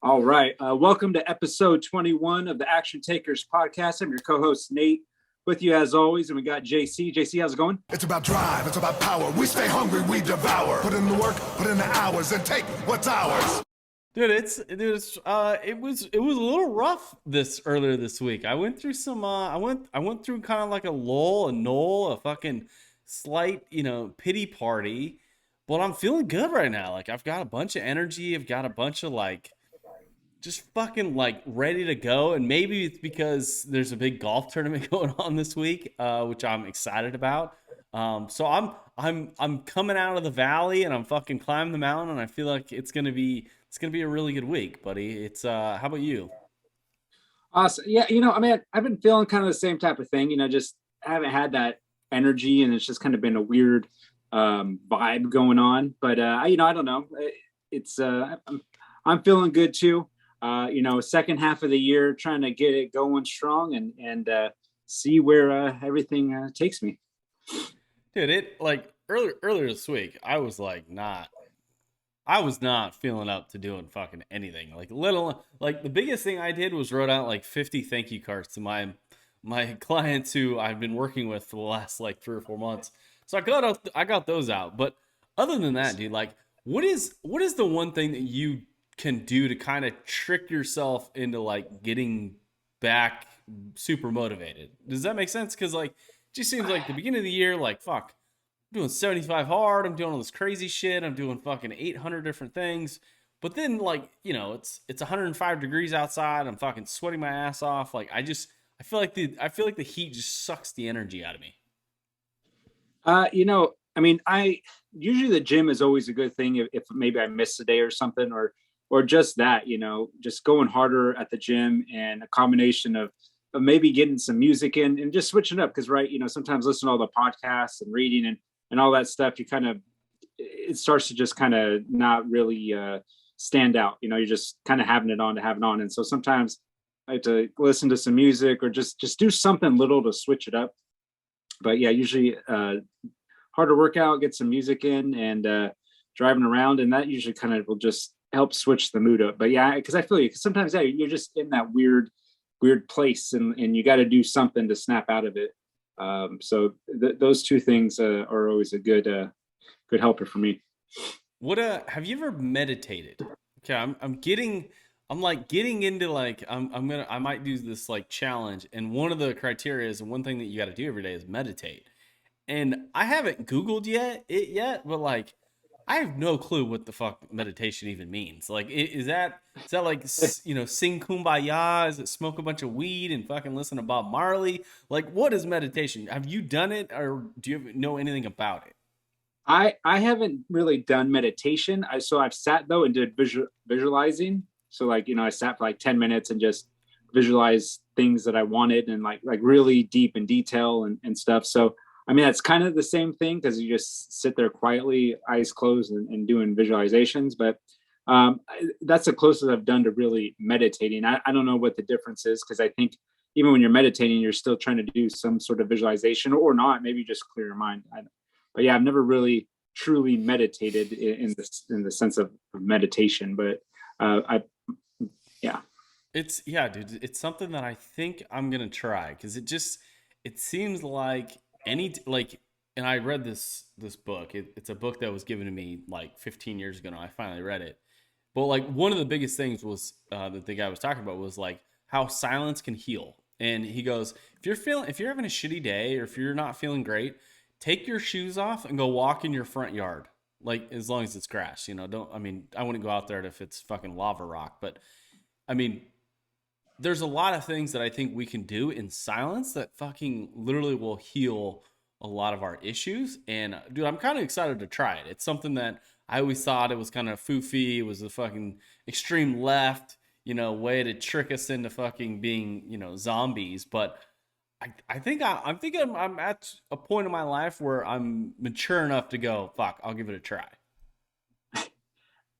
All right. Welcome to episode 21 of the Action Takers podcast. I'm your co host, Nate, with you as always. And we got JC. JC, how's it going? It's about drive, it's about power. We stay hungry, we devour. Put in the work, put in the hours, and take what's ours. Dude, it was a little rough this earlier this week. I went through some I went through kind of like a lull, a knoll, a fucking slight, pity party. But I'm feeling good right now. Like I've got a bunch of energy, I've got a bunch of like just fucking like ready to go. And maybe it's because there's a big golf tournament going on this week, which I'm excited about. So I'm coming out of the valley and I'm fucking climbing the mountain, and I feel like it's gonna be a really good week, buddy. It's how about you? Awesome. Yeah, I've been feeling kind of the same type of thing. Just haven't had that energy, and it's just kind of been a weird vibe going on. But I don't know. I'm feeling good too. Second half of the year, trying to get it going strong and see where everything takes me. Dude, it like earlier this week, I was not feeling up to doing fucking anything. Like little like the biggest thing I did was wrote out like 50 thank you cards to my clients who I've been working with for the last like 3 or 4 months. So I got those out. But other than that, dude, like what is the one thing that you can do to kind of trick yourself into like getting back super motivated? Does that make sense? Because like it just seems like the beginning of the year, like fuck, I'm doing 75 hard, I'm doing all this crazy shit, I'm doing fucking 800 different things. But then like, it's 105 degrees outside, I'm fucking sweating my ass off. Like I feel like the heat just sucks the energy out of me. I usually the gym is always a good thing if maybe I miss a day or something, or just that, just going harder at the gym, and a combination of maybe getting some music in and just switching up. Because right, sometimes listening to all the podcasts and reading and all that stuff, it starts to just kind of not really stand out. You're just kind of having it on to have it on. And so sometimes I have to listen to some music or just do something little to switch it up. But yeah, usually harder workout, get some music in, and driving around, and that usually kind of will just help switch the mood up. But yeah, because I feel you, 'cause sometimes you're just in that weird place, and you got to do something to snap out of it. So those two things are always a good helper for me. What have you ever meditated? Okay, I'm like getting into like I might do this like challenge, and one of the criteria is, and one thing that you got to do every day is meditate. And I haven't Googled yet, but like I have no clue what the fuck meditation even means. Like, is that like sing kumbaya? Is it smoke a bunch of weed and fucking listen to Bob Marley? Like, what is meditation? Have you done it, or do you know anything about it? I haven't really done meditation. I've sat though and did visualizing. So like I sat for like 10 minutes and just visualize things that I wanted, and like really deep in detail and stuff. So I mean that's kind of the same thing, because you just sit there quietly, eyes closed, and doing visualizations. But that's the closest I've done to really meditating. I don't know what the difference is, because I think even when you're meditating, you're still trying to do some sort of visualization or not. Maybe just clear your mind. But yeah, I've never really truly meditated in the sense of meditation. But I yeah. It's yeah, dude. It's something that I think I'm gonna try because it seems like like. And I read this book. It's a book that was given to me like 15 years ago. Now I finally read it. But like one of the biggest things was that the guy was talking about was like how silence can heal. And he goes, if you're having a shitty day or if you're not feeling great, take your shoes off and go walk in your front yard. Like as long as it's grass, don't. I mean, I wouldn't go out there if it's fucking lava rock. But I mean, there's a lot of things that I think we can do in silence that fucking literally will heal a lot of our issues. And dude, I'm kind of excited to try it. It's something that I always thought it was kind of foofy. It was the fucking extreme left, way to trick us into fucking being, zombies. But I think I'm thinking I'm at a point in my life where I'm mature enough to go, fuck, I'll give it a try.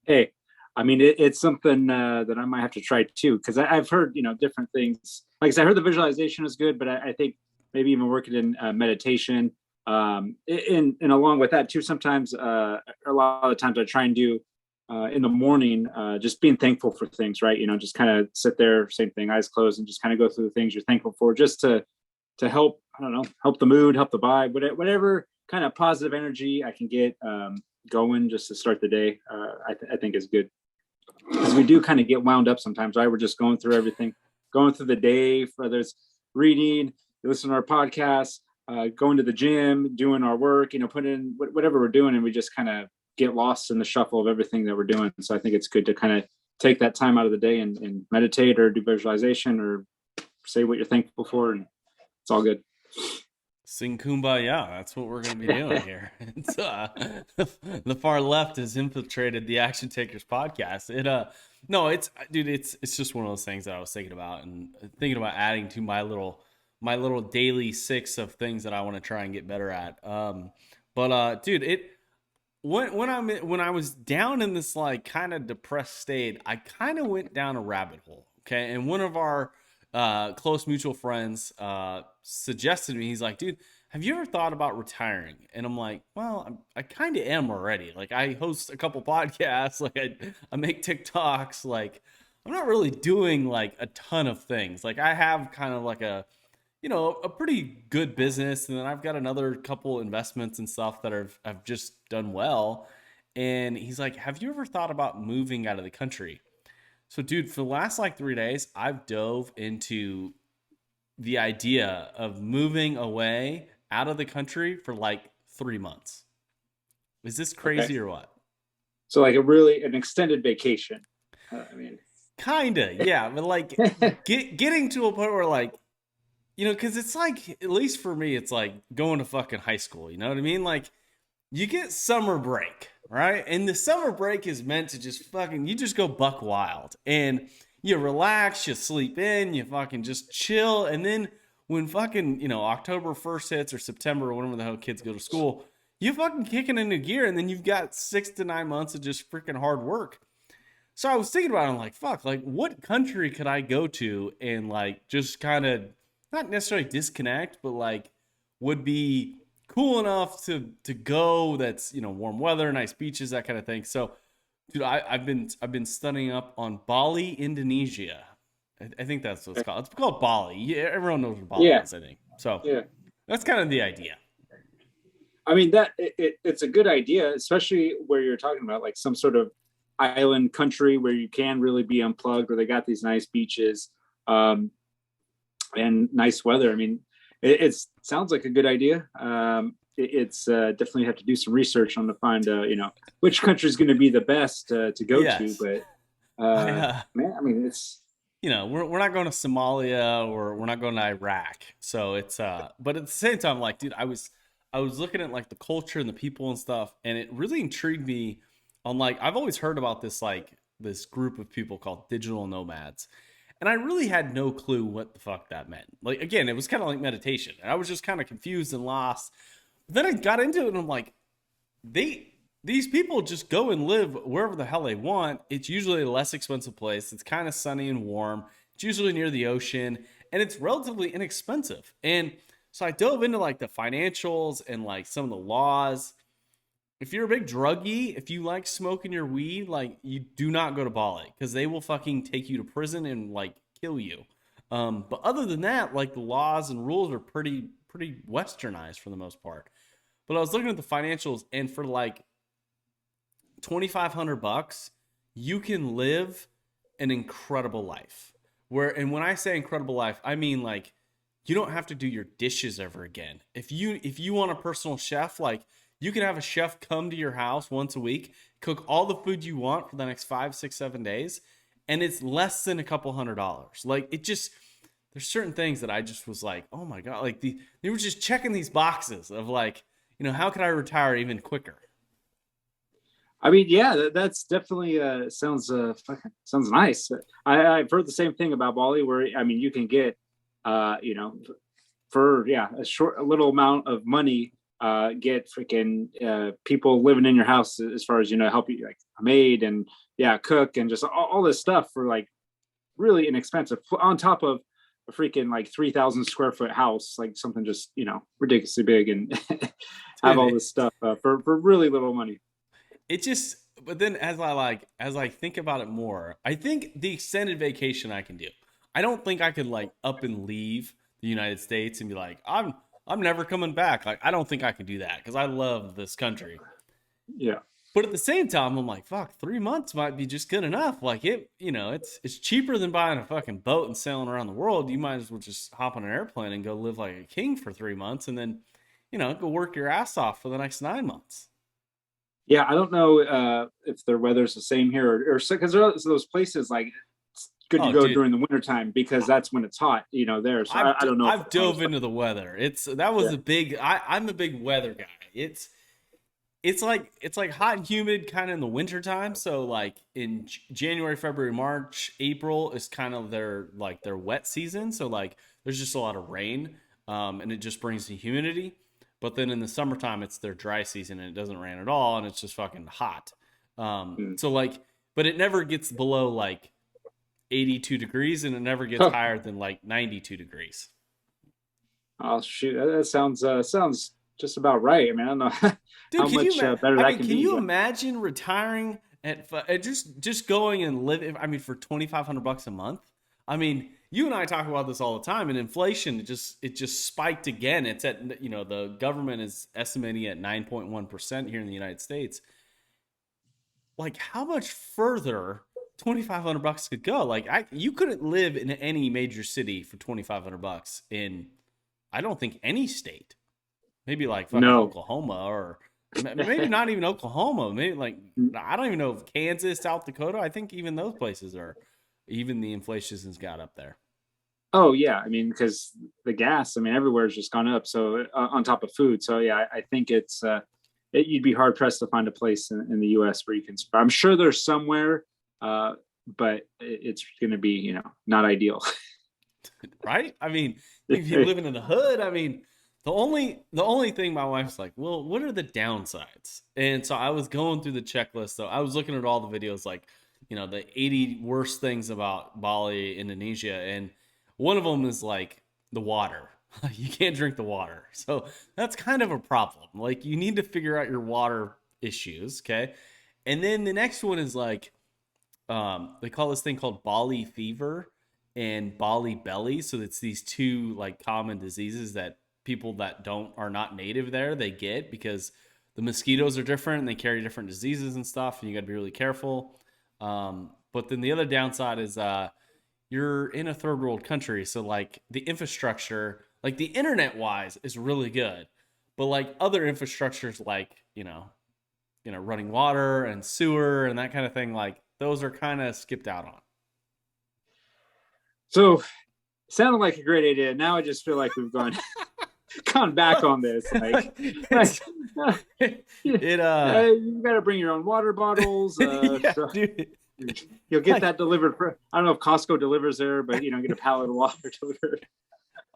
Hey, I mean it's something that I might have to try too, because I've heard different things. Like I said, I heard the visualization is good, but I think maybe even working in meditation, and along with that too, sometimes a lot of the times I try and do in the morning, just being thankful for things, right? Just kind of sit there, same thing, eyes closed, and just kind of go through the things you're thankful for, just to help, I don't know, help the mood, help the vibe, whatever kind of positive energy I can get going just to start the day. I think is good, because we do kind of get wound up sometimes, right? We're just going through everything, going through the day, whether it's reading, listen to our podcasts, going to the gym, doing our work, put in whatever we're doing, and we just kind of get lost in the shuffle of everything that we're doing. So I think it's good to kind of take that time out of the day and meditate or do visualization or say what you're thankful for, and it's all good. Sing Kumbaya. That's what we're going to be doing here. It's, the far left has infiltrated the Action Takers podcast. No, dude, it's just one of those things that I was thinking about and thinking about adding to my little daily 6 of things that I want to try and get better at. Dude, when I was down in this like kind of depressed state, I kind of went down a rabbit hole. Okay, and one of our close mutual friends suggested to me, he's like, dude, have you ever thought about retiring? And I'm like, well, I kind of am already. Like, I host a couple podcasts, like I make TikToks, like I'm not really doing like a ton of things. Like, I have kind of like a pretty good business, and then I've got another couple investments and stuff that have just done well. And he's like, have you ever thought about moving out of the country? So, dude, for the last like 3 days, I've dove into the idea of moving away out of the country for like 3 months. Is this crazy or what? So like an extended vacation. I mean, kinda, yeah, but like getting to a point where like, because it's like, at least for me, it's like going to fucking high school. You know what I mean? Like, you get summer break, right? And the summer break is meant to just you just go buck wild and you relax, you sleep in, you fucking just chill. And then when fucking, October 1st hits or September or whenever the hell kids go to school, you fucking kicking into gear. And then you've got 6 to 9 months of just freaking hard work. So I was thinking about it. I'm like, fuck, like what country could I go to and like just kind of not necessarily disconnect, but like would be cool enough to go, that's warm weather, nice beaches, that kind of thing. So dude, I've been studying up on Bali, Indonesia. I think that's what it's called. It's called Bali. Yeah, everyone knows what Bali is, I think. So yeah, that's kind of the idea. I mean, it's a good idea, especially where you're talking about like some sort of island country where you can really be unplugged, where they got these nice beaches and nice weather. I mean, it sounds like a good idea. It's definitely have to do some research on to find which country is going to be the best to go to. But man, I mean, it's we're not going to Somalia or we're not going to Iraq. So it's but at the same time, like, dude, I was looking at like the culture and the people and stuff, and it really intrigued me on like, I've always heard about this like this group of people called digital nomads. And I really had no clue what the fuck that meant. Like, again, it was kind of like meditation. And I was just kind of confused and lost. But then I got into it and I'm like, these people just go and live wherever the hell they want. It's usually a less expensive place. It's kind of sunny and warm. It's usually near the ocean. And it's relatively inexpensive. And so I dove into like the financials and like some of the laws. If you're a big druggie, if you like smoking your weed, like, you do not go to Bali because they will fucking take you to prison and like kill you. But other than that, like, the laws and rules are pretty westernized for the most part. But I was looking at the financials, and for like $2,500, you can live an incredible life. And when I say incredible life, I mean like you don't have to do your dishes ever again. If you want a personal chef, like, you can have a chef come to your house once a week, cook all the food you want for the next 5, 6, 7 days, and it's less than a couple $100. Like, it just, there's certain things that I just was like, oh my God, like they were just checking these boxes of like, how can I retire even quicker? I mean, yeah, that's definitely sounds nice. I've heard the same thing about Bali, where I mean, you can get for a little amount of money, get freaking people living in your house, as far as help you, like a maid and cook and just all this stuff for like really inexpensive, on top of a freaking like 3,000 square foot house, like something just ridiculously big, and have all this stuff for really little money. It just, but then as I think about it more, I think the extended vacation I can do. I don't think I could like up and leave the United States and be like, I'm never coming back. Like I don't think I could do that because I love this country. Yeah. But at the same time, I'm like, fuck, 3 months might be just good enough. Like it's cheaper than buying a fucking boat and sailing around the world. You might as well just hop on an airplane and go live like a king for 3 months, and then, go work your ass off for the next 9 months. Yeah, I don't know if their weather's the same here, or because there's those places like it's good to Oh, go dude, during the wintertime because that's when it's hot, there. So I don't know if I've dove into the weather. That was yeah. a big. I'm a big weather guy. It's like hot and humid kind of in the wintertime. So like in January, February, March, April is kind of their wet season. So like there's just a lot of rain, and it just brings the humidity. But then in the summertime, it's their dry season and it doesn't rain at all, and it's just fucking hot. Mm. So like, but it never gets below like 82 degrees, and it never gets Oh, higher than like 92 degrees. oh shoot, that sounds just about right. I mean, I don't know Dude, how can you? much better I that mean, can can be. you Yeah. imagine retiring at just going and living? I mean, for $2,500 a month. I mean, you and I talk about this all the time, and inflation it just spiked again. It's at the government is estimating at 9.1% here in the United States. Like, how much further $2,500 could go? Like, you couldn't live in any major city for $2,500 in, I don't think, any state. Maybe like fucking No. Oklahoma, or maybe not even Oklahoma. Maybe like, I don't even know if Kansas, South Dakota. I think even those places are, even the inflation has got up there. Oh yeah, I mean because the gas, I mean everywhere's just gone up. So on top of food, so yeah, I think you'd be hard pressed to find a place in the U.S. where you can. I'm sure there's somewhere, uh, but it's going to be not ideal. Right? I mean, if you're living in the hood, I mean, the only thing my wife's like, well, what are the downsides? And so I was going through the checklist. So I was looking at all the videos, like, the 80 worst things about Bali, Indonesia, and one of them is like the water. You can't drink the water. So that's kind of a problem. Like you need to figure out your water issues, okay? And then the next one is like they call this thing called Bali fever and Bali belly. So it's these two like common diseases that people that don't are not native there they get because the mosquitoes are different and they carry different diseases and stuff, and you got to be really careful. But then the other downside is you're in a third world country, so like the infrastructure, like the internet wise, is really good, but like other infrastructures, like running water and sewer and that kind of thing, like those are kind of skipped out on. So sounded like a great idea. Now I just feel like we've gone back on this. Like It's you it got to bring your own water bottles. yeah, So dude. you'll get Like, that delivered. I don't know if Costco delivers there, but get a pallet of water delivered.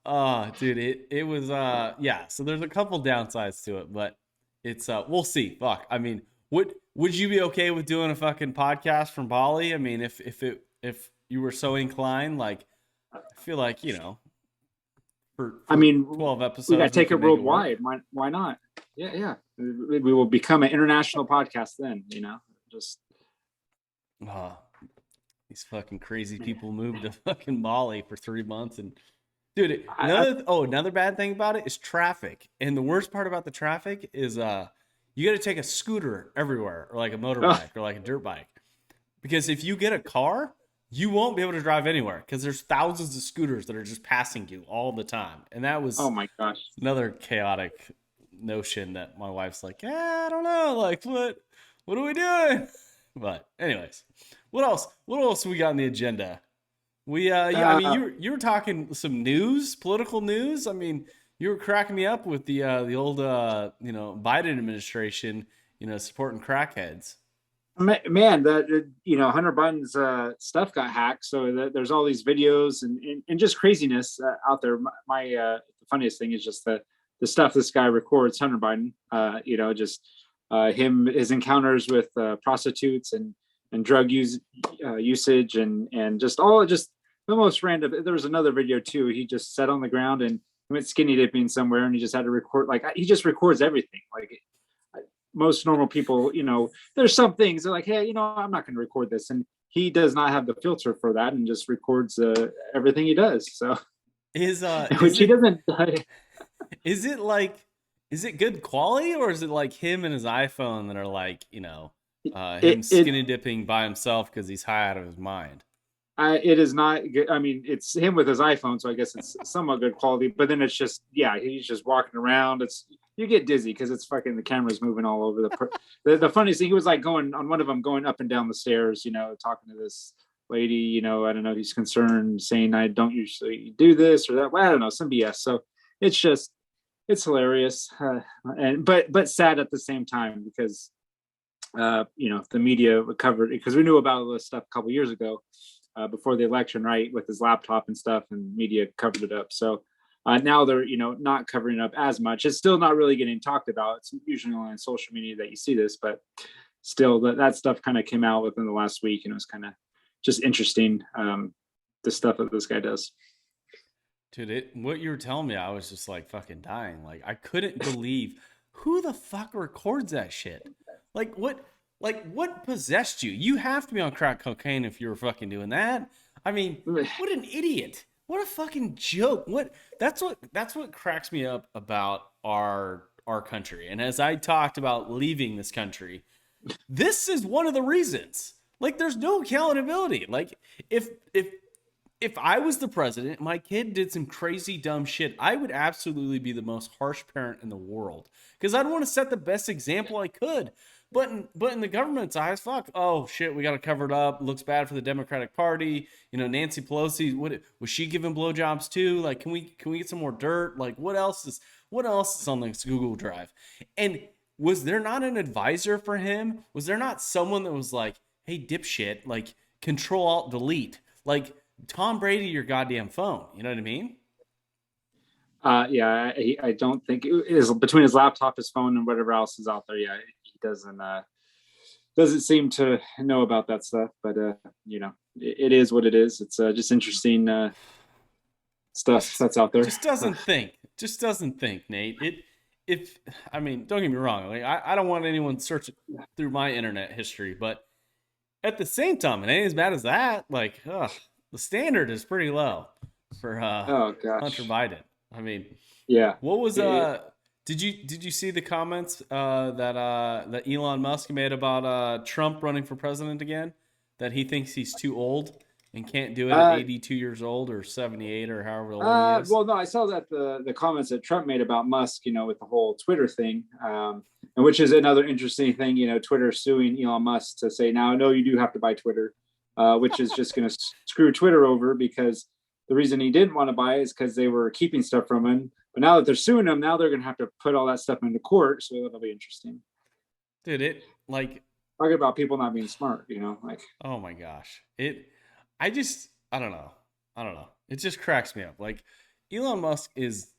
oh, dude, it was yeah. So there's a couple downsides to it, but it's we'll see. Fuck. I mean, would you be okay with doing a fucking podcast from Bali? I mean, if you were so inclined, like I feel like I for mean, 12 we got episodes to take it can make it work. worldwide. Why not? Yeah, yeah. We will become an international podcast then. Just Oh, these fucking crazy people moved to fucking Bali for 3 months, and dude, I another bad thing about it is traffic. And the worst part about the traffic is you got to take a scooter everywhere, or like a oh, motorbike, or like a dirt bike. Because if you get a car, you won't be able to drive anywhere because there's thousands of scooters that are just passing you all the time. And that oh was my gosh. another chaotic notion that my wife's like, I don't know, like what are we doing? But anyways, what else? What else we got on the agenda? We yeah, I mean Uh, you were talking some news, political news. I mean, you were cracking me up with the old Biden administration, supporting crackheads. man, that Hunter Biden's stuff got hacked, so there's all these videos and just craziness out there. The funniest thing is just the stuff this guy records, Hunter Biden. Just his encounters with prostitutes and drug usage and just the most random. There was another video too. He just sat on the ground and went skinny dipping somewhere, and he just had to record. Like he just records everything. Like most normal people, there's some things they're like, hey, I'm not going to record this, and he does not have the filter for that and just records everything he does. So, Is which he it doesn't. is it like is it good quality, or is it like him and his iPhone that are like, him It skinny dipping by himself because he's high out of his mind? it is not good. I mean, it's him with his iPhone, so I guess it's somewhat good quality. But then it's just, yeah, he's just walking around. It's You get dizzy because it's fucking the camera's moving all over the funniest thing. He was like going on one of them, going up and down the stairs, talking to this lady. I don't know. He's concerned, saying I don't usually do this or that. Well, I don't know, some BS. So it's just it's hilarious, and but sad at the same time because the media covered it because we knew about all this stuff a couple years ago, before the election, right, with his laptop and stuff, and media covered it up. So now they're not covering it up as much. It's still not really getting talked about. It's usually only on social media that you see this, but still that stuff kind of came out within the last week, and it was kind of just interesting, the stuff that this guy does. Dude, what you were telling me, I was just like fucking dying. Like I couldn't believe who the fuck records that shit. Like what possessed you? You have to be on crack cocaine if you were fucking doing that. I mean, what an idiot. What a fucking joke. That's what cracks me up about our country. And as I talked about leaving this country, this is one of the reasons. Like there's no accountability. Like if I was the president, my kid did some crazy dumb shit, I would absolutely be the most harsh parent in the world because I'd want to set the best example I could. But in the government's eyes, fuck. Oh shit, we got to cover it up. It looks bad for the Democratic Party. Nancy Pelosi, what was she giving blowjobs too? Like, can we get some more dirt? Like, what else is on this Google Drive? And was there not an advisor for him? Was there not someone that was like, hey, dipshit, like Control Alt Delete, like Tom Brady your goddamn phone? You know what I mean? Yeah, I don't think it is between his laptop, his phone, and whatever else is out there. Yeah, he doesn't seem to know about that stuff. But it is what it is. It's just interesting stuff that's out there. Just doesn't think. Just doesn't think, Nate. If I mean, don't get me wrong. Like I don't want anyone searching through my internet history, but at the same time, it ain't as bad as that. Like, the standard is pretty low for Oh gosh, Hunter Biden. I mean, yeah. what was did you see the comments that Elon Musk made about Trump running for president again? That he thinks he's too old and can't do it at 82 years old or 78 or however old he is. Well, no, I saw that the comments that Trump made about Musk, with the whole Twitter thing, and which is another interesting thing. Twitter suing Elon Musk to say now, no, you do have to buy Twitter, which is just going to screw Twitter over because the reason he didn't want to buy it is because they were keeping stuff from him. But now that they're suing him, now they're going to have to put all that stuff into court. So that'll be interesting. Dude, it like talking about people not being smart, like, oh my gosh, I don't know. I don't know. It just cracks me up. Like Elon Musk is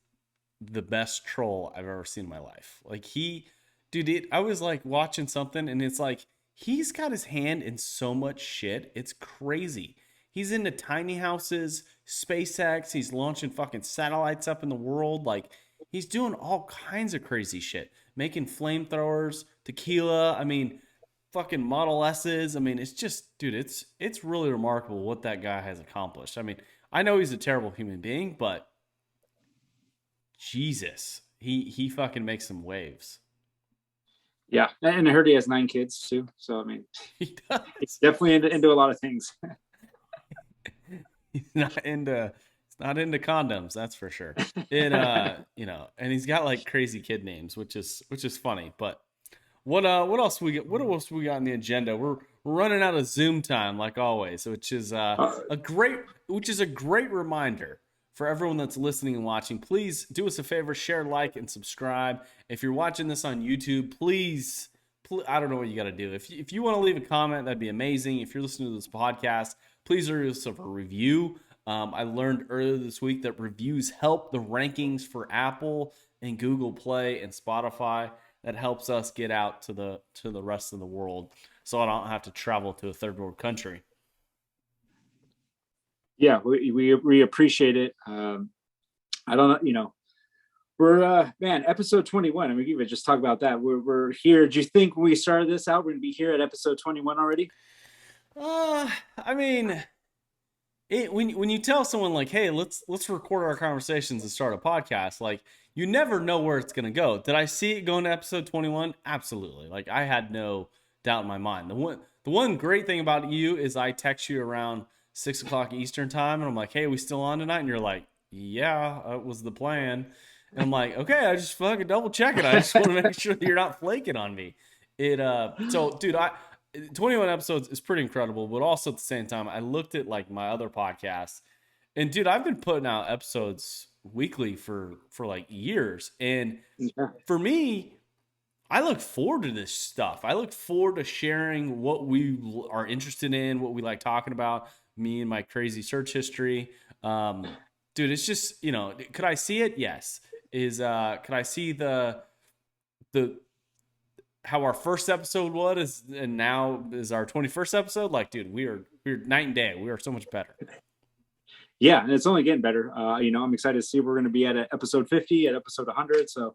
the best troll I've ever seen in my life. Like I was like watching something and it's like he's got his hand in so much shit. It's crazy. He's into tiny houses, SpaceX. He's launching fucking satellites up in the world. Like he's doing all kinds of crazy shit, making flamethrowers, tequila. I mean, fucking Model S's. I mean, it's just, dude, it's really remarkable what that guy has accomplished. I mean, I know he's a terrible human being, but Jesus, he fucking makes some waves. Yeah, and I heard he has 9 kids too. So I mean, He does. he's definitely into a lot of things. He's not into condoms, that's for sure. And he's got like crazy kid names, which is funny. But what else we get? What else we got on the agenda? We're running out of Zoom time, like always, which is a great reminder for everyone that's listening and watching. Please do us a favor, share, like, and subscribe. If you're watching this on YouTube, please I don't know what you got to do. If you want to leave a comment, that'd be amazing. If you're listening to this podcast, please leave us a review. I learned earlier this week that reviews help the rankings for Apple and Google Play and Spotify. That helps us get out to the rest of the world, so I don't have to travel to a third world country. Yeah, we appreciate it. I don't know, We're man, episode 21. I mean, we could just talk about that. We're here. Do you think when we started this out, we're gonna be here at episode 21 already? I mean, when you tell someone like, "Hey, let's record our conversations and start a podcast," like you never know where it's gonna go. Did I see it going to episode 21? Absolutely. Like I had no doubt in my mind. The one great thing about you is I text you around 6 o'clock Eastern time, and I'm like, "Hey, we still on tonight?" And you're like, "Yeah, that was the plan." And I'm like, "Okay, I just fucking double check it. I just want to make sure that you're not flaking on me." So dude, I 21 episodes is pretty incredible, but also at the same time, I looked at like my other podcasts, and dude, I've been putting out episodes weekly for like years, and Yeah. for me, I look forward to this stuff. I look forward to sharing what we are interested in, what we like talking about. Me and my crazy search history, dude. It's just could I see it? Yes. Could I see the how our first episode was and now is our 21st episode? Like, dude, we're night and day. We are so much better. Yeah, and it's only getting better. I'm excited to see we're going to be at episode 50, at episode 100. So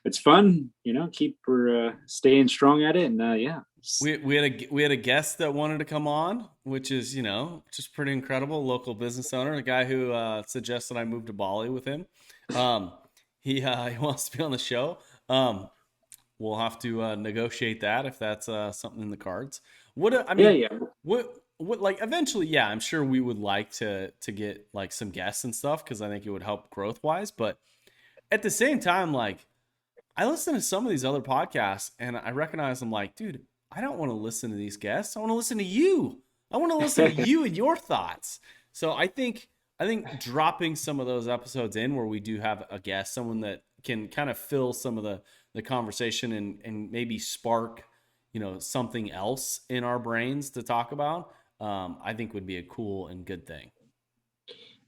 it's fun. Keep we're staying strong at it, and yeah. We had a guest that wanted to come on, which is just pretty incredible. Local business owner, a guy who suggested I move to Bali with him. He wants to be on the show. We'll have to negotiate that if that's something in the cards. I Yeah, mean, yeah. what like eventually, yeah, I'm sure we would like to get like some guests and stuff because I think it would help growth wise. But at the same time, like I listen to some of these other podcasts and I recognize I'm like, dude, I don't want to listen to these guests. I want to listen to you. I want to listen to you and your thoughts. So I think dropping some of those episodes in where we do have a guest, someone that can kind of fill some of the conversation and maybe spark, something else in our brains to talk about, I think would be a cool and good thing.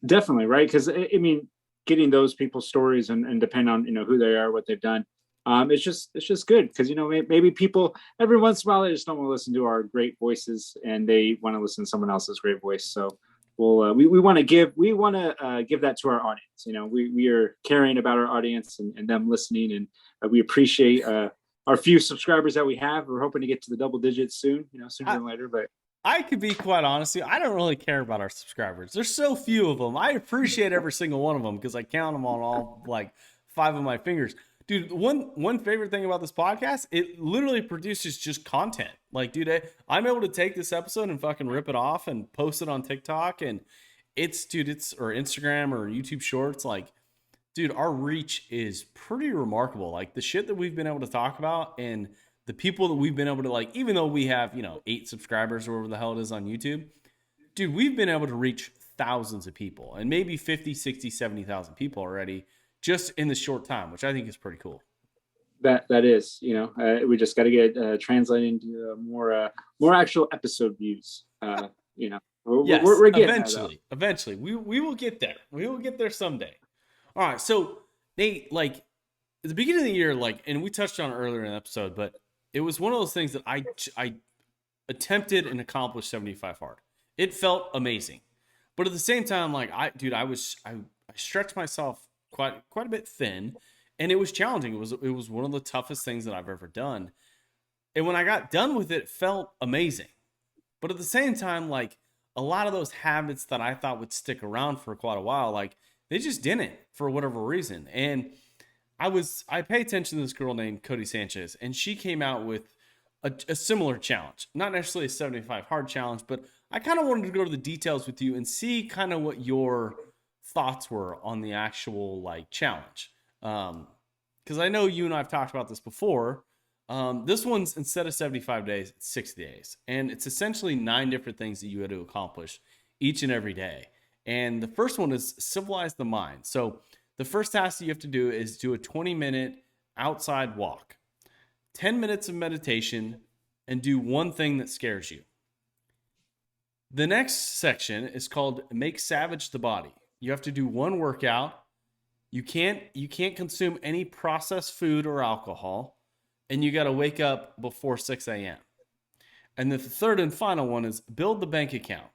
Definitely, right? Because I mean, getting those people's stories and depend on who they are, what they've done. It's just good because maybe people every once in a while they just don't want to listen to our great voices and they want to listen to someone else's great voice. So we want to give that to our audience. We are caring about our audience and them listening, and we appreciate our few subscribers that we have. We're hoping to get to the double digits soon, sooner I, than later. But I could be quite honest with you. I don't really care about our subscribers. There's so few of them. I appreciate every single one of them because I count them on all like five of my fingers. Dude, one favorite thing about this podcast, it literally produces just content. Like, dude, I'm able to take this episode and fucking rip it off and post it on TikTok and it's or Instagram or YouTube Shorts. Like, dude, our reach is pretty remarkable. Like the shit that we've been able to talk about and the people that we've been able to like, even though we have, 8 subscribers or whatever the hell it is on YouTube, dude, we've been able to reach thousands of people and maybe 50, 60, 70,000 people already just in this short time, which I think is pretty cool. that is, we just got to get translated into more actual episode views. Yes, we're getting eventually we will get there. We will get there someday. All right. So Nate, like at the beginning of the year, like, and we touched on it earlier in the episode, but it was one of those things that I attempted and accomplished 75 hard. It felt amazing. But at the same time, like I stretched myself quite a bit thin and it was challenging. It was one of the toughest things that I've ever done. And when I got done with it, it felt amazing. But at the same time, like a lot of those habits that I thought would stick around for quite a while, like they just didn't for whatever reason. And I pay attention to this girl named Cody Sanchez, and she came out with a similar challenge. Not necessarily a 75 hard challenge, but I kind of wanted to go to the details with you and see kind of what your thoughts were on the actual like challenge. Because I know you and I've talked about this before. This one's instead of 75 days, it's 60 days. And it's essentially 9 different things that you had to accomplish each and every day. And the first one is civilize the mind. So the first task that you have to do is do a 20-minute outside walk, 10 minutes of meditation, and do one thing that scares you. The next section is called Make Savage the Body. You have to do one workout. You can't consume any processed food or alcohol, and you got to wake up before 6 a.m. And the third and final one is build the bank account.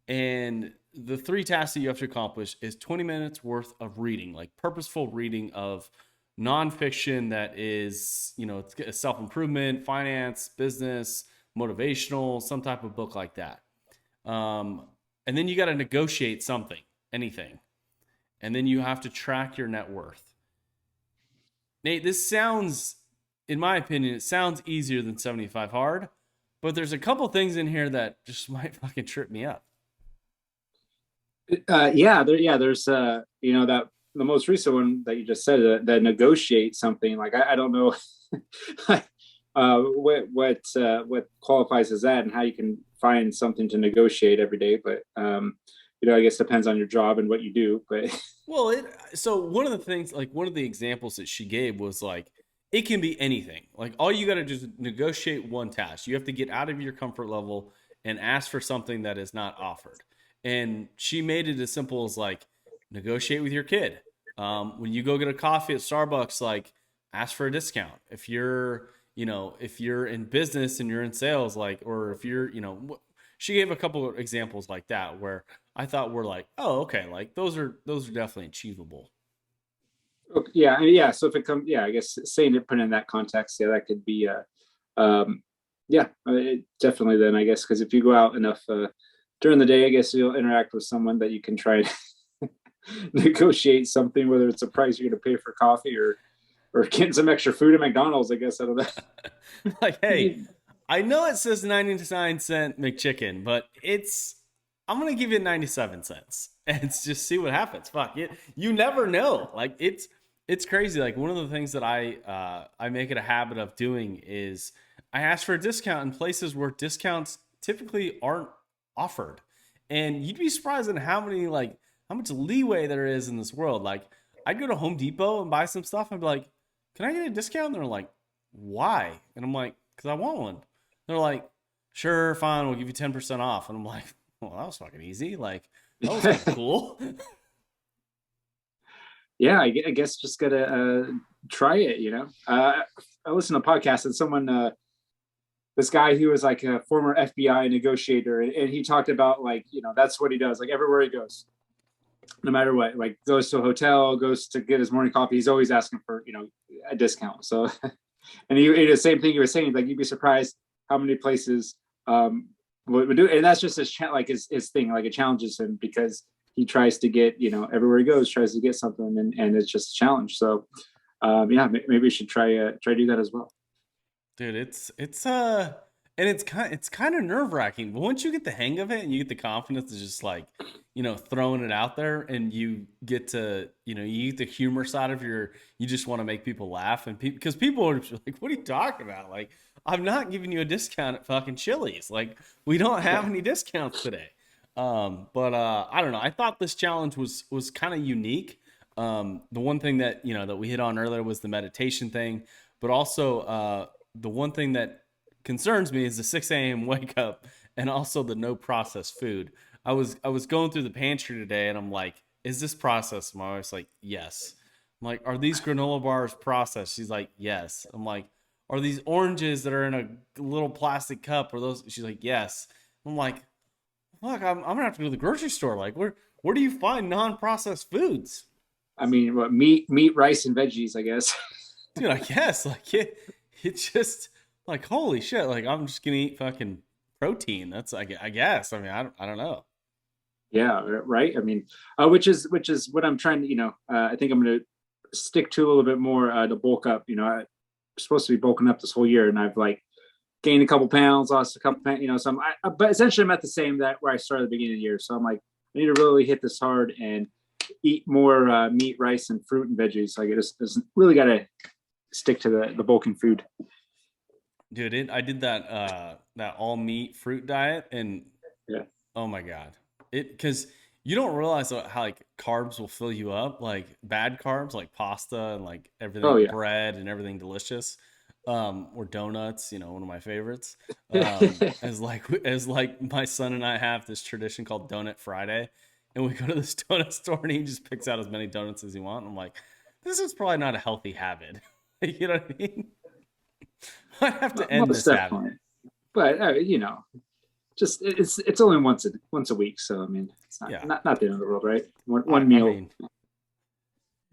And the three tasks that you have to accomplish is 20 minutes worth of reading, like purposeful reading of nonfiction that is, it's self improvement, finance, business, motivational, some type of book like that. Um, and then you got to negotiate something, anything. And then you have to track your net worth. Nate, this sounds, in my opinion, it sounds easier than 75 hard, but there's a couple things in here that just might fucking trip me up. There's that the most recent one that you just said, that negotiate something. Like I don't know what qualifies as that and how you can find something to negotiate every day. But I guess depends on your job and what you do. But Well, so one of the things, like one of the examples that she gave was like it can be anything. Like all you got to do is negotiate one task. You have to get out of your comfort level and ask for something that is not offered. And she made it as simple as like negotiate with your kid. When you go get a coffee at Starbucks, like ask for a discount. If you're in business and you're in sales, like, or if she gave a couple of examples like that where I thought were like, oh, okay, like those are definitely achievable. yeah. So if it comes, I guess saying it put in that context, that could be definitely. Then I guess because if you go out enough during the day, I guess you'll interact with someone that you can try to negotiate something, whether it's a price you're going to pay for coffee or getting some extra food at McDonald's. I guess I don't know. Like, hey, I know it says 99-cent McChicken, but I'm gonna give you 97 cents and just see what happens. Fuck it. You never know. Like it's crazy. Like one of the things that I make it a habit of doing is I ask for a discount in places where discounts typically aren't offered. And you'd be surprised at how much leeway there is in this world. Like I'd go to Home Depot and buy some stuff and be like, can I get a discount? And they're like, why? And I'm like, because I want one. They're like, sure, fine, we'll give you 10% off. And I'm like, well, that was fucking easy. Like, that was kind of cool. Yeah, I guess just gotta try it. I listened to a podcast and someone, this guy who was like a former FBI negotiator, and he talked about like that's what he does. Like everywhere he goes, no matter what, like goes to a hotel, goes to get his morning coffee, he's always asking for a discount. So, and he the same thing he was saying. Like you'd be surprised how many places would do, and that's just his thing. Like it challenges him because he tries to get everywhere he goes tries to get something, and it's just a challenge. So maybe we should try to do that as well. Dude, and it's kind of nerve-wracking, but once you get the hang of it and you get the confidence to just like throwing it out there, and you get to you get the humor side of you just want to make people laugh, and because people are like, what are you talking about? Like, I'm not giving you a discount at fucking Chili's. Like, we don't have any discounts today. But I don't know. I thought this challenge was kind of unique. The one thing that that we hit on earlier was the meditation thing, but also the one thing that concerns me is the 6 a.m. wake up, and also the no processed food. I was going through the pantry today, and I'm like, is this processed? My wife's like, yes. I'm like, are these granola bars processed? She's like, yes. I'm like, are these oranges that are in a little plastic cup? Or those? She's like, yes. I'm like, look, I'm gonna have to go to the grocery store. Like, where do you find non-processed foods? I mean, what meat, rice, and veggies, I guess. Dude, I guess like it's just like holy shit. Like I'm just gonna eat fucking protein. That's I guess. I mean, I don't know. Yeah, right. I mean, which is what I'm trying to. I think I'm going to stick to a little bit more to bulk up. I'm supposed to be bulking up this whole year, and I've like gained a couple pounds, lost a couple pounds. So but essentially I'm at the same that where I started at the beginning of the year. So I'm like, I need to really hit this hard and eat more meat, rice, and fruit and veggies. Like it just really got to stick to the bulking food. Dude, I did that all meat fruit diet, and Yeah. oh my god, because you don't realize how like carbs will fill you up, like bad carbs, like pasta and like everything, Oh yeah. bread and everything delicious, or donuts. One of my favorites. As like my son and I have this tradition called Donut Friday, and we go to this donut store and he just picks out as many donuts as he wants. And I'm like, this is probably not a healthy habit. You know what I mean? I have to end this habit. But it's only once a week, so I mean, it's not Yeah. not the end of the world, right? I, One I meal. mean,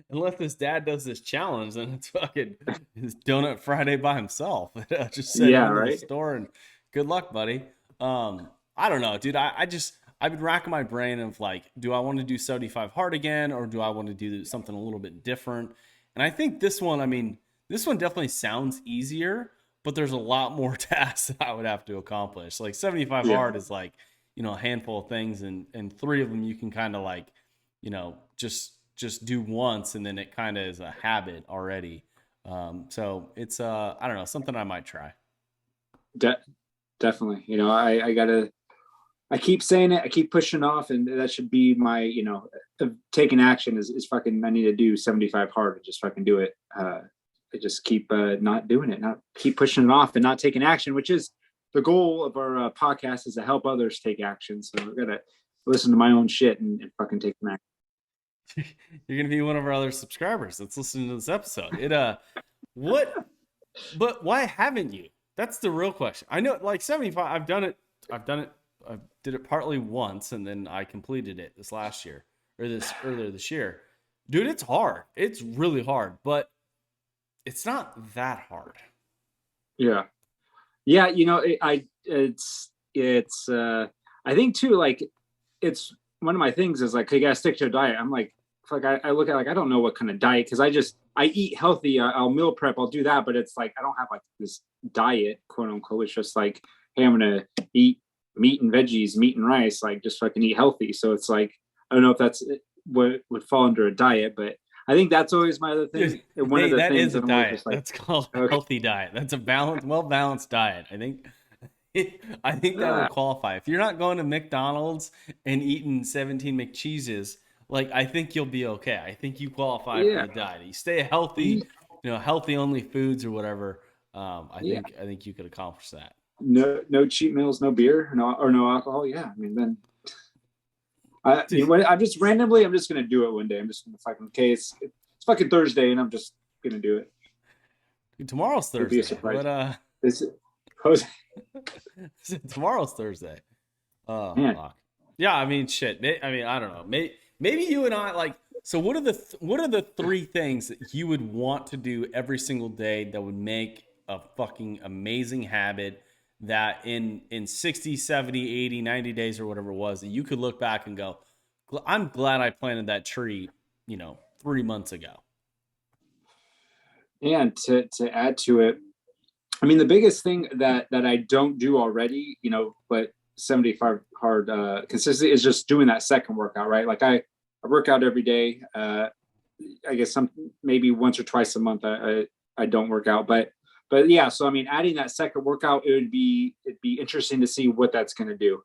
unless his dad does this challenge, then it's fucking his donut Friday by himself. Just send him Yeah, into the right. store and good luck, buddy. I don't know, dude. I've been racking my brain of like, do I want to do 75 hard again, or do I want to do something a little bit different? And I think this one, I mean, this one definitely sounds easier, but there's a lot more tasks that I would have to accomplish. Like 75 Yeah. hard is like, a handful of things, and three of them you can kind of like, just do once, and then it kind of is a habit already. So it's I don't know, something I might try. De- Definitely. I gotta. I keep saying it. I keep pushing off, and that should be my, taking action is fucking. I need to do 75 hard and just fucking do it. I just keep not doing it, not keep pushing it off and not taking action, which is the goal of our podcast, is to help others take action. So I've got to listen to my own shit and fucking take some action. You're gonna be one of our other subscribers that's listening to this episode. What? But why haven't you? That's the real question. I know, like 75. I've done it. I've done it. I did it partly once, and then I completed it this last year or this earlier this year. Dude, it's hard. It's really hard, but it's not that hard. Yeah. Yeah. It's I think too, like, it's one of my things is like, you gotta stick to a diet. I'm like I look at, like, I don't know what kind of diet, because I eat healthy. I'll meal prep. I'll do that, but it's like I don't have like this diet, quote unquote. It's just like, hey, I'm gonna eat meat and veggies, meat and rice, like just fucking eat healthy. So it's like, I don't know if that's what would fall under a diet, but I think that's always my other Dude, thing. And one of the that things is a that I'm always diet. just like, That's called a okay, healthy diet. That's a well balanced diet. I think. I think that would qualify. If you're not going to McDonald's and eating 17 McCheeses, like I think you'll be okay. I think you qualify for yeah, the diet. You stay healthy, healthy only foods or whatever. yeah, I think you could accomplish that. no cheat meals, no beer, no alcohol. Yeah, I mean, then you know Dude, what? I'm just gonna do it one day. I'm just gonna fucking, okay, it's fucking Thursday, and I'm just gonna do it. tomorrow's It'll be a Thursday. surprise. What This Jose, tomorrow's Thursday. Oh man. fuck. Yeah, I mean shit. I mean, I don't know. Maybe you and I like. So what are the three things that you would want to do every single day that would make a fucking amazing habit that in 60, 70, 80, 90 days or whatever it was that you could look back and go, I'm glad I planted that tree, 3 months ago. And to add to it, I mean, the biggest thing that I don't do already, but 75 hard consistency, is just doing that second workout, right? Like I work out every day. I guess maybe once or twice a month I don't work out, but yeah. So I mean, adding that second workout, it'd be interesting to see what that's going to do,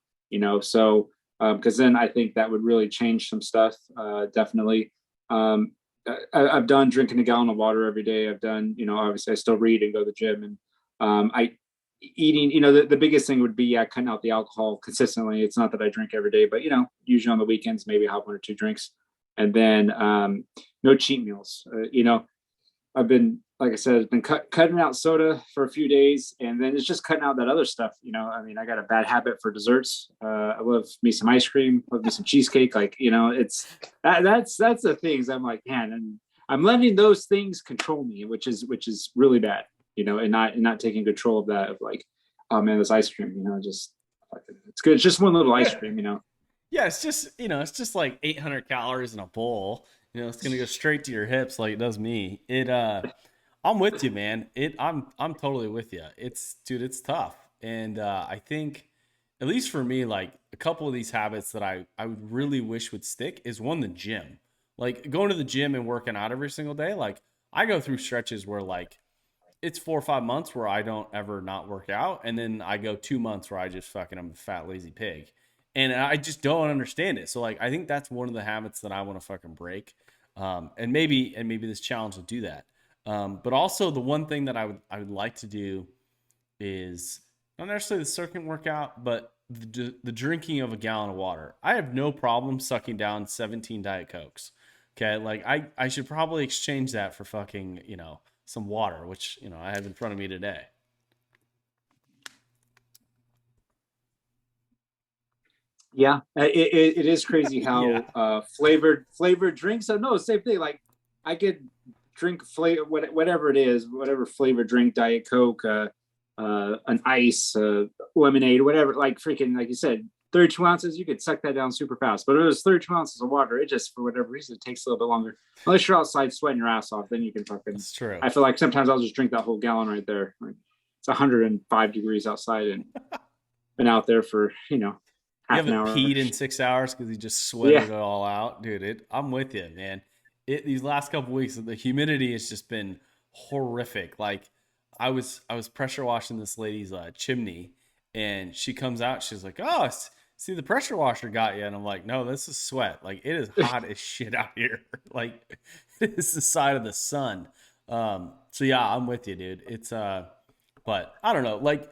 So because then I think that would really change some stuff. Definitely. I've done drinking a gallon of water every day. I've done, obviously I still read and go to the gym, and I eating, the biggest thing would be, yeah, cutting out the alcohol consistently. It's not that I drink every day, but usually on the weekends, maybe I have one or two drinks. And then no cheat meals. I've been, like I said, I've been cutting out soda for a few days, and then it's just cutting out that other stuff. I mean, I got a bad habit for desserts. I love me some ice cream, love me some cheesecake. Like, it's that's the things I'm like, man, and I'm letting those things control me, which is really bad. And not taking control of that, of like, oh man, this ice cream, just it's good. It's just one little ice cream. Yeah, it's just like 800 calories in a bowl. It's gonna go straight to your hips like it does me. I'm with you, man. I'm totally with you. Dude, it's tough, and I think, at least for me, like a couple of these habits that I would really wish would stick is one, the gym. Like going to the gym and working out every single day. Like I go through stretches where like it's 4 or 5 months where I don't ever not work out, and then I go 2 months where I just fucking I'm a fat lazy pig, and I just don't understand it. So like I think that's one of the habits that I want to fucking break, and maybe this challenge will do that. But also the one thing that I would like to do is not necessarily the circuit workout, but the drinking of a gallon of water. I have no problem sucking down 17 Diet Cokes. Okay, like I should probably exchange that for fucking some water, which I have in front of me today. Yeah, it is crazy Yeah. how flavored drinks. So no, same thing. Like I could drink flavor whatever it is, whatever flavored drink, Diet Coke, an ice, lemonade, whatever. Like freaking, like you said, 32 ounces, you could suck that down super fast. But if it was 32 ounces of water, it just for whatever reason it takes a little bit longer. Unless you're outside sweating your ass off, then you can fucking. That's true. I feel like sometimes I'll just drink that whole gallon right there. Like, it's 105 degrees outside and been out there for You half an haven't hour. peed in 6 hours because you just sweated Yeah. it all out, dude. I'm with you, man. These last couple weeks, the humidity has just been horrific. Like I was pressure washing this lady's chimney, and she comes out. She's like, "Oh, see, the pressure washer got you," and I'm like, "No, this is sweat. Like it is hot as shit out here. Like it's the side of the sun." So yeah, I'm with you, dude. But I don't know, like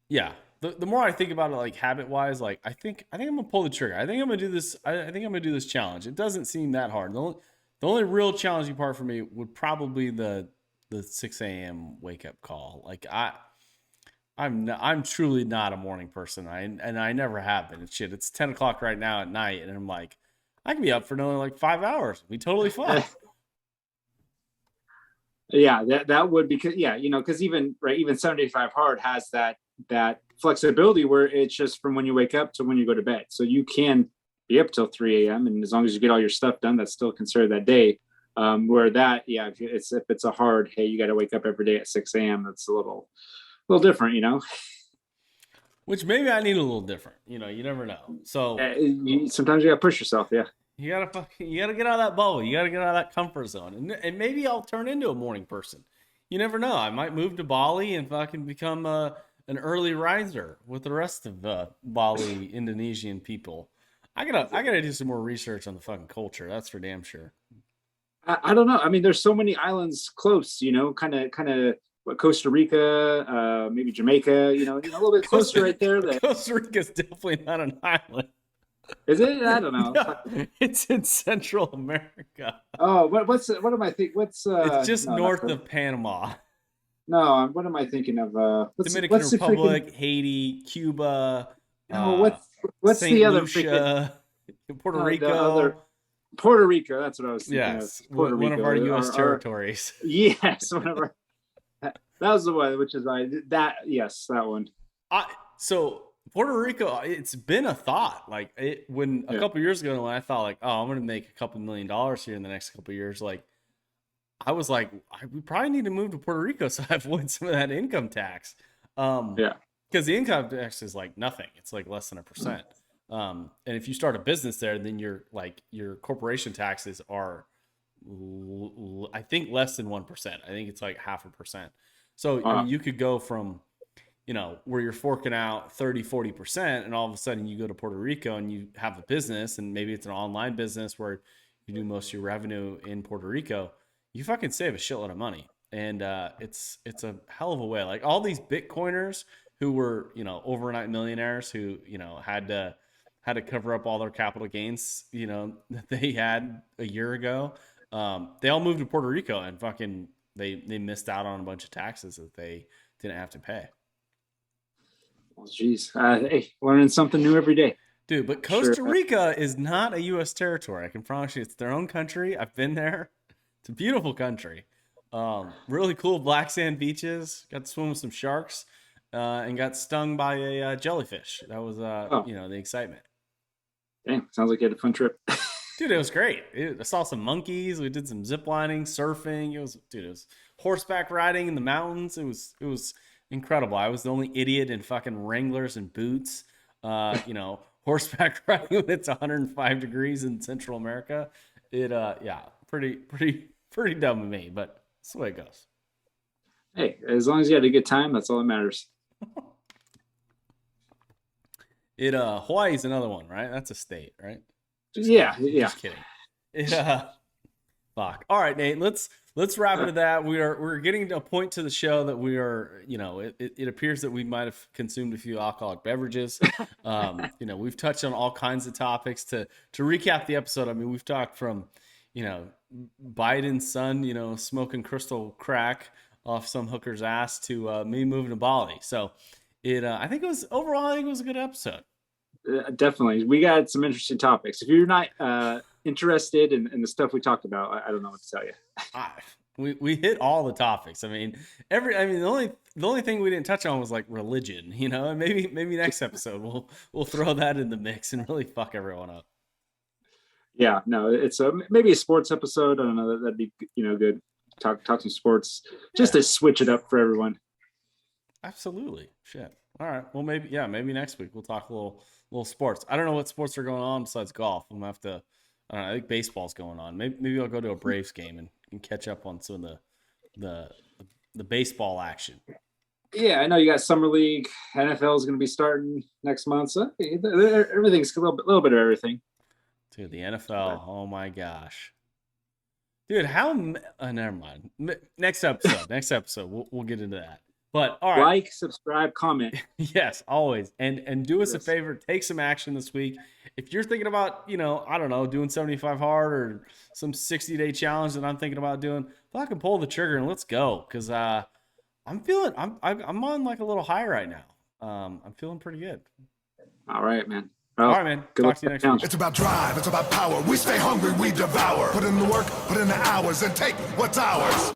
yeah. The more I think about it, like habit wise, like I think I'm gonna pull the trigger. I think I'm gonna do this. I think I'm gonna do this challenge. It doesn't seem that hard. The only real challenging part for me would probably the 6 a.m. wake up call. Like I'm truly not a morning person. I never have been. It's 10 o'clock right now at night, and I'm like, I can be up for another like 5 hours. It'd be totally fine. Yeah, that would, because yeah, because even right, even 75 hard has that flexibility where it's just from when you wake up to when you go to bed. So you can be up till 3 a.m. and as long as you get all your stuff done, that's still considered that day. Where that, yeah, if it's a hard, hey, you got to wake up every day at 6 a.m. That's a little different. Which maybe I need a little different. You never know. So Sometimes you got to push yourself. Yeah. you gotta get out of that bubble. You gotta get out of that comfort zone, and maybe I'll turn into a morning person. You never know. I might move to Bali and fucking become an early riser with the rest of the Bali Indonesian people. I gotta do some more research on the fucking culture. That's for damn sure. I don't know. I mean, there's so many islands close, kind of what, Costa Rica, maybe Jamaica, a little bit closer Costa, right there. That Costa Rica's definitely not an island. is it. I don't know. No, it's in Central America. Oh, what am I thinking? What's It's just no, not north of Panama. no. What am I thinking of? Dominican What's the freaking Republic, Haiti, Cuba, no? uh, What's St. the other freaking Lucia, Puerto the other Rico. Puerto Rico? That's what I was thinking of. Yes, Puerto one of Rico. our U.S. Our territories. yes, whatever. That was the one, which is that yes, that one. I so Puerto Rico. It's been a thought. Like when a Yeah. couple years ago, when I thought like, oh, I'm going to make a couple $1 million here in the next couple years. Like I was like, we probably need to move to Puerto Rico so I avoid some of that income tax. Um, Yeah. because the income tax is like nothing. It's like less than 1%. And if you start a business there, then your corporation taxes are, I think, less than 1%. I think it's like 0.5%. So I Uh, mean, you could go from where you're forking out 30-40%, and all of a sudden you go to Puerto Rico and you have a business, and maybe it's an online business where you do most of your revenue in Puerto Rico. You fucking save a shitload of money, and it's a hell of a way. Like all these Bitcoiners who were overnight millionaires who had to cover up all their capital gains that they had a year ago. They all moved to Puerto Rico and fucking they missed out on a bunch of taxes that they didn't have to pay. well, geez. Hey, learning something new every day. Dude, but Sure. Costa Rica is not a U.S. territory. I can promise you, it's their own country. I've been there. It's a beautiful country. Really cool black sand beaches. Got to swim with some sharks, and got stung by a jellyfish. That was, Oh, the excitement. dang. Sounds like you had a fun trip. Dude, it was great. I saw some monkeys. We did some zip lining, surfing. It was horseback riding in the mountains. It was incredible. I was the only idiot in fucking Wranglers and boots. Horseback riding when it's 105 degrees in Central America. Yeah, pretty dumb of me, but that's the way it goes. Hey, as long as you had a good time, that's all that matters. Hawaii's another one, right? That's a state, right? Just Yeah, kidding. yeah. Just kidding. Yeah. Fuck. All right, Nate. Let's wrap it at that. We're getting to a point to the show that we are. It appears that we might have consumed a few alcoholic beverages. We've touched on all kinds of topics. To recap the episode, I mean, we've talked from, Biden's son, smoking crystal crack off some hooker's ass to me moving to Bali. So I think it was overall. I think it was a good episode. Definitely. We got some interesting topics. If you're not interested in the stuff we talked about, I don't know what to tell you. I, we hit all the topics. I mean, the only thing we didn't touch on was like religion, you know. And maybe next episode we'll throw that in the mix and really fuck everyone up. Yeah, no, it's maybe a sports episode. I don't know. That'd be good. Talk some sports just to switch it up for everyone. Absolutely. Shit. All right. Well, maybe next week we'll talk a little sports. I don't know what sports are going on besides golf. I'm gonna have to. I don't know. I think baseball's going on. Maybe I'll go to a Braves game and catch up on some of the baseball action. Yeah, I know you got summer league. NFL is going to be starting next month, so everything's a little bit of everything. Dude, the NFL. Oh my gosh. Dude, never mind. Next episode, we'll get into that. But all right. Like, subscribe, comment. Yes, always. And do us a favor, take some action this week. If you're thinking about, I don't know, doing 75 hard or some 60-day challenge that I'm thinking about doing, fucking pull the trigger and let's go. Because I'm on like a little high right now. I'm feeling pretty good. All right, man. Well, all right, man. Talk to you next week. It's about drive. It's about power. We stay hungry. We devour. Put in the work. Put in the hours and take what's ours.